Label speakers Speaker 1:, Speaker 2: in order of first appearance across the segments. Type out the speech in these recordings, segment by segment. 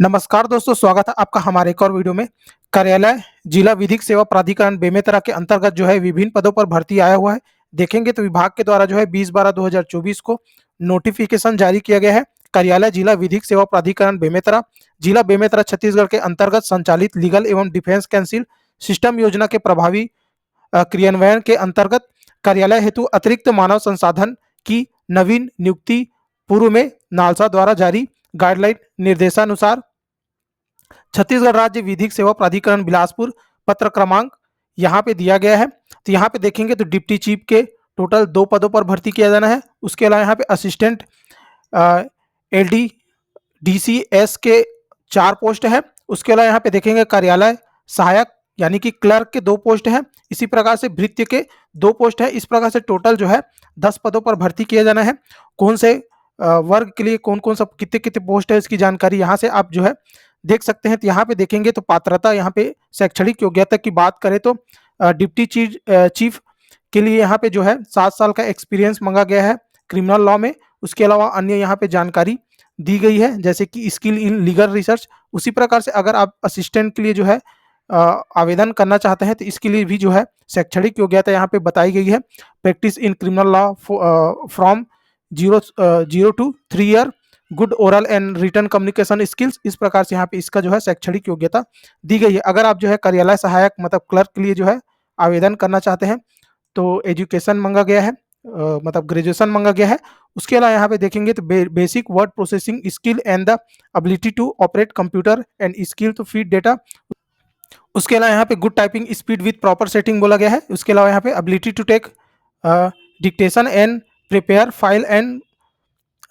Speaker 1: नमस्कार दोस्तों, स्वागत है आपका हमारे एक और वीडियो में। कार्यालय जिला विधिक सेवा प्राधिकरण बेमेतरा के अंतर्गत जो है विभिन्न पदों पर भर्ती आया हुआ है। देखेंगे तो विभाग के द्वारा जो है 20/12/2024 को नोटिफिकेशन जारी किया गया है। कार्यालय जिला विधिक सेवा प्राधिकरण बेमेतरा, जिला बेमेतरा छत्तीसगढ़ के अंतर्गत संचालित लीगल एवं डिफेंस काउंसिल सिस्टम योजना के प्रभावी क्रियान्वयन के अंतर्गत कार्यालय हेतु अतिरिक्त मानव संसाधन की नवीन नियुक्ति पूर्व में नालसा द्वारा जारी गाइडलाइन निर्देशानुसार छत्तीसगढ़ राज्य विधिक सेवा प्राधिकरण बिलासपुर पत्र क्रमांक यहाँ पे दिया गया है। तो यहाँ पे देखेंगे तो डिप्टी चीफ के टोटल 2 पदों पर भर्ती किया जाना है। उसके अलावा यहाँ पे असिस्टेंट एलडी डीसीएस के 4 पोस्ट है। उसके अलावा यहाँ पे देखेंगे कार्यालय सहायक यानी कि क्लर्क के 2 पोस्ट हैं। इसी प्रकार से भृत्य के 2 पोस्ट है। इस प्रकार से टोटल जो है 10 पदों पर भर्ती किया जाना है। कौन से वर्ग के लिए कौन कौन सा कितने कितने पोस्ट है इसकी जानकारी यहाँ से आप जो है देख सकते हैं। तो यहाँ पे देखेंगे तो पात्रता, यहाँ पे शैक्षणिक योग्यता की बात करें तो डिप्टी चीफ के लिए यहाँ पे जो है 7 साल का एक्सपीरियंस मांगा गया है क्रिमिनल लॉ में। उसके अलावा अन्य यहाँ पे जानकारी दी गई है जैसे कि स्किल इन लीगल रिसर्च। उसी प्रकार से अगर आप असिस्टेंट के लिए जो है आवेदन करना चाहते हैं तो इसके लिए भी जो है शैक्षणिक योग्यता यहाँ पे बताई गई है। Practice in criminal law from 0 to 3 year, good oral and written communication skills. इस प्रकार से यहाँ पे इसका जो है शैक्षणिक योग्यता दी गई है। अगर आप जो है कार्यालय सहायक मतलब क्लर्क के लिए जो है आवेदन करना चाहते हैं तो एजुकेशन मांगा गया है, मतलब ग्रेजुएशन मांगा गया है। उसके अलावा यहाँ पे देखेंगे तो basic word processing skill and the ability to operate computer and skill to feed data. उसके अलावा यहाँ पे good typing speed with proper setting बोला गया है। उसके अलावा यहाँ पे ability to take dictation and prepare file and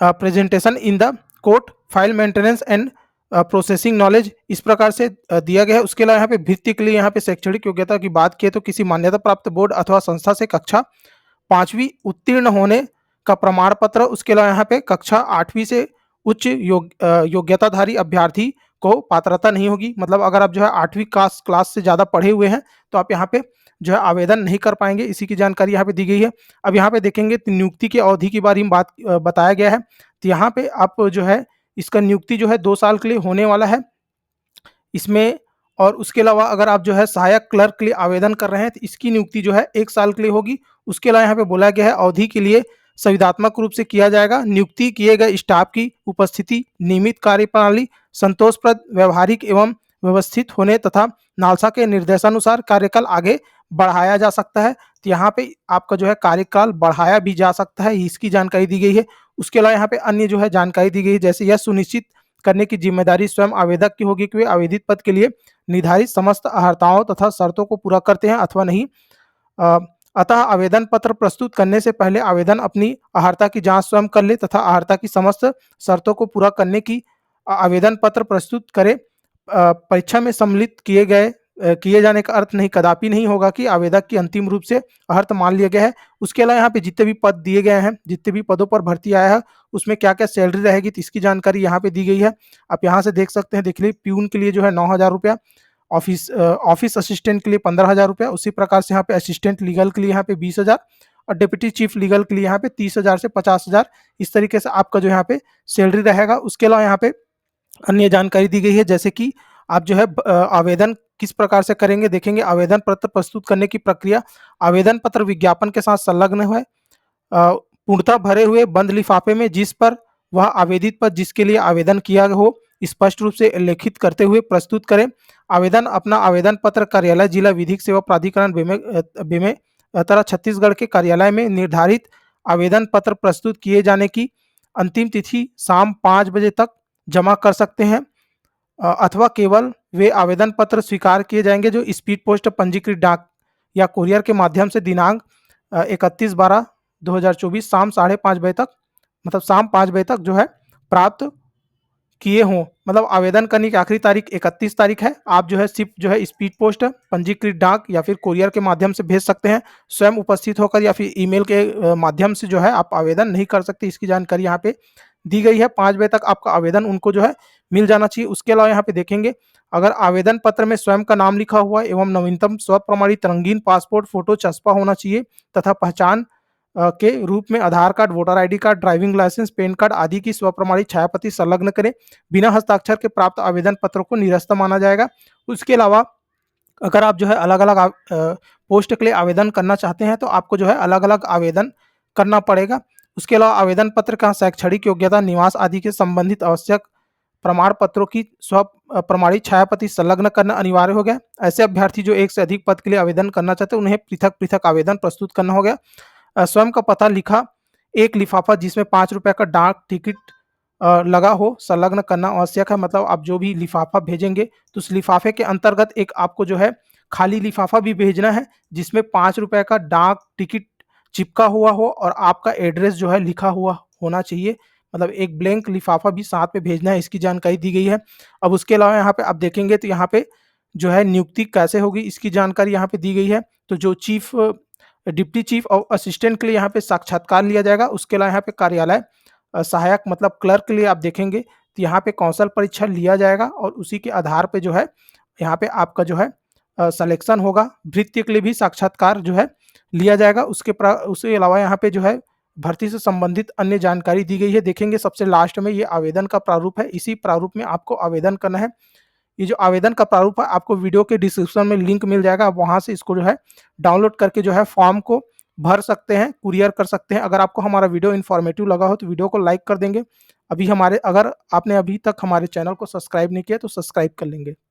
Speaker 1: presentation in the court, file maintenance and processing knowledge इस प्रकार से दिया गया है। उसके अलावा यहाँ पे भृत्य के लिए यहाँ पे शैक्षणिक योग्यता की बात किए तो किसी मान्यता प्राप्त बोर्ड अथवा संस्था से कक्षा 5वीं उत्तीर्ण होने का प्रमाण पत्र। उसके अलावा यहाँ पे कक्षा 8वीं से उच्च योग्यताधारी अभ्यर्थी को पात्रता नहीं होगी। मतलब अगर आप जो है 8वीं क्लास से ज़्यादा पढ़े हुए हैं तो आप यहाँ पे जो है आवेदन नहीं कर पाएंगे। इसी की जानकारी यहाँ पे दी गई है। अब यहाँ पे देखेंगे तो नियुक्ति की अवधि के बारे में बताया गया है। तो यहाँ पे आप जो है इसका नियुक्ति जो है 2 साल के लिए होने वाला है इसमें। और उसके अलावा अगर आप जो है सहायक क्लर्क के लिए आवेदन कर रहे हैं तो इसकी नियुक्ति जो है 1 साल के लिए होगी। उसके अलावा यहाँ पे बोला गया है अवधि के लिए संविदात्मक रूप से किया जाएगा। नियुक्ति किए गए स्टाफ की उपस्थिति, नियमित कार्यप्रणाली, संतोषप्रद व्यवहारिक एवं व्यवस्थित होने तथा नालसा के निर्देशानुसार कार्यकाल आगे बढ़ाया जा सकता है। तो यहाँ पे आपका जो है कार्यकाल बढ़ाया भी जा सकता है, इसकी जानकारी दी गई है। उसके अलावा यहाँ पे अन्य जो है जानकारी दी गई है जैसे यह सुनिश्चित करने की जिम्मेदारी स्वयं आवेदक की होगी कि वे आवेदित पद के लिए निर्धारित समस्त अर्हताओं तथा शर्तों को पूरा करते हैं अथवा नहीं। अतः आवेदन पत्र प्रस्तुत करने से पहले आवेदन अपनी अर्हता की जांच स्वयं कर ले तथा अर्हता की समस्त शर्तों को पूरा करने की आवेदन पत्र प्रस्तुत करे। परीक्षा में सम्मिलित किए जाने का अर्थ नहीं कदापि नहीं होगा कि आवेदक की अंतिम रूप से अर्थ मान लिया गया है। उसके अलावा यहाँ पे जितने भी पद दिए गए हैं, जितने भी पदों पर भर्ती आया है उसमें क्या क्या सैलरी रहेगी तो इसकी जानकारी यहाँ पे दी गई है। आप यहाँ से देख सकते हैं। देख लीजिए, प्यून के लिए जो है 9,000 रुपया, ऑफिस असिस्टेंट के लिए 15,000 रुपया। उसी प्रकार से यहाँ पे असिस्टेंट लीगल के लिए यहाँ पे 20,000 और डिप्टी चीफ लीगल के लिए यहाँ पे 30,000 से 50,000 इस तरीके से आपका जो यहाँ पे सैलरी रहेगा। उसके अलावा यहाँ पे अन्य जानकारी दी गई है जैसे कि आप जो है आवेदन किस प्रकार से करेंगे। देखेंगे आवेदन पत्र प्रस्तुत करने की प्रक्रिया, आवेदन पत्र विज्ञापन के साथ संलग्न है, पूर्णतः भरे हुए बंद लिफाफे में जिस पर वह आवेदित पद जिसके लिए आवेदन किया हो स्पष्ट रूप से उल्लेखित करते हुए प्रस्तुत करें। आवेदन अपना आवेदन पत्र कार्यालय जिला विधिक सेवा प्राधिकरण बेमेतरा छत्तीसगढ़ के कार्यालय में निर्धारित आवेदन पत्र प्रस्तुत किए जाने की अंतिम तिथि शाम 5 बजे तक जमा कर सकते हैं अथवा केवल वे आवेदन पत्र स्वीकार किए जाएंगे जो स्पीड पोस्ट पंजीकृत डाक या कुरियर के माध्यम से दिनांक 31/12/2024 शाम 5:30 बजे तक, मतलब शाम 5 बजे तक जो है प्राप्त किए हों। मतलब आवेदन करने की आखिरी तारीख 31 तारीख है। आप जो है सिर्फ जो है स्पीड पोस्ट पंजीकृत डाक या फिर कुरियर के माध्यम से भेज सकते हैं, स्वयं उपस्थित होकर या फिर ईमेल के माध्यम से जो है आप आवेदन नहीं कर सकते। इसकी जानकारी यहाँ पे दी गई है। 5 बजे तक आपका आवेदन उनको जो है मिल जाना चाहिए। उसके अलावा यहाँ पे देखेंगे अगर आवेदन पत्र में स्वयं का नाम लिखा हुआ एवं नवीनतम स्व प्रमाणित रंगीन पासपोर्ट फोटो चस्पा होना चाहिए तथा पहचान के रूप में Aadhaar card, voter ID card, driving licence, PAN card आदि की स्वप्रमाणित छायाप्रति संलग्न करें। बिना हस्ताक्षर के प्राप्त आवेदन पत्रों को निरस्त माना जाएगा। उसके अलावा अगर आप जो है अलग-अलग पोस्ट के लिए आवेदन करना चाहते हैं तो आपको जो है अलग-अलग आवेदन करना पड़ेगा। उसके अलावा आवेदन पत्र का शैक्षणिक योग्यता, निवास आदि के संबंधित आवश्यक प्रमाण पत्रों की प्रमाणित छायाप्रति संलग्न करना अनिवार्य हो गया। ऐसे अभ्यर्थी जो एक से अधिक पद के लिए आवेदन करना चाहते हैं उन्हें पृथक-पृथक आवेदन प्रस्तुत करना हो गया। स्वयं का पता लिखा एक लिफाफा जिसमें ₹5 का डाक टिकट लगा हो संलग्न करना आवश्यक है। मतलब आप जो भी लिफाफा भेजेंगे तो उस लिफाफे के अंतर्गत एक आपको जो है खाली लिफाफा भी भेजना है जिसमें ₹5 का डाक टिकट चिपका हुआ हो और आपका एड्रेस जो है लिखा हुआ होना चाहिए। मतलब एक ब्लैंक लिफाफा भी साथ में भेजना है, इसकी जानकारी दी गई है। अब उसके अलावा यहाँ पे आप देखेंगे तो यहाँ पे जो है नियुक्ति कैसे होगी इसकी जानकारी यहाँ पे दी गई है। तो जो डिप्टी चीफ और असिस्टेंट के लिए यहाँ पे साक्षात्कार लिया जाएगा। उसके अलावा यहाँ पे कार्यालय सहायक मतलब क्लर्क के लिए आप देखेंगे तो यहाँ पे कौशल परीक्षा लिया जाएगा और उसी के आधार पे जो है यहाँ पे आपका जो है सिलेक्शन होगा। भृत्य के लिए भी साक्षात्कार जो है लिया जाएगा। उसके अलावा यहाँ पे जो है भर्ती से संबंधित अन्य जानकारी दी गई है। देखेंगे सबसे लास्ट में ये आवेदन का प्रारूप है। इसी प्रारूप में आपको आवेदन करना है। ये जो आवेदन का प्रारूप है आपको वीडियो के डिस्क्रिप्शन में लिंक मिल जाएगा। आप वहाँ से इसको जो है डाउनलोड करके जो है फॉर्म को भर सकते हैं, कुरियर कर सकते हैं। अगर आपको हमारा वीडियो इन्फॉर्मेटिव लगा हो तो वीडियो को लाइक कर देंगे। अगर आपने अभी तक हमारे चैनल को सब्सक्राइब नहीं किया तो सब्सक्राइब कर लेंगे।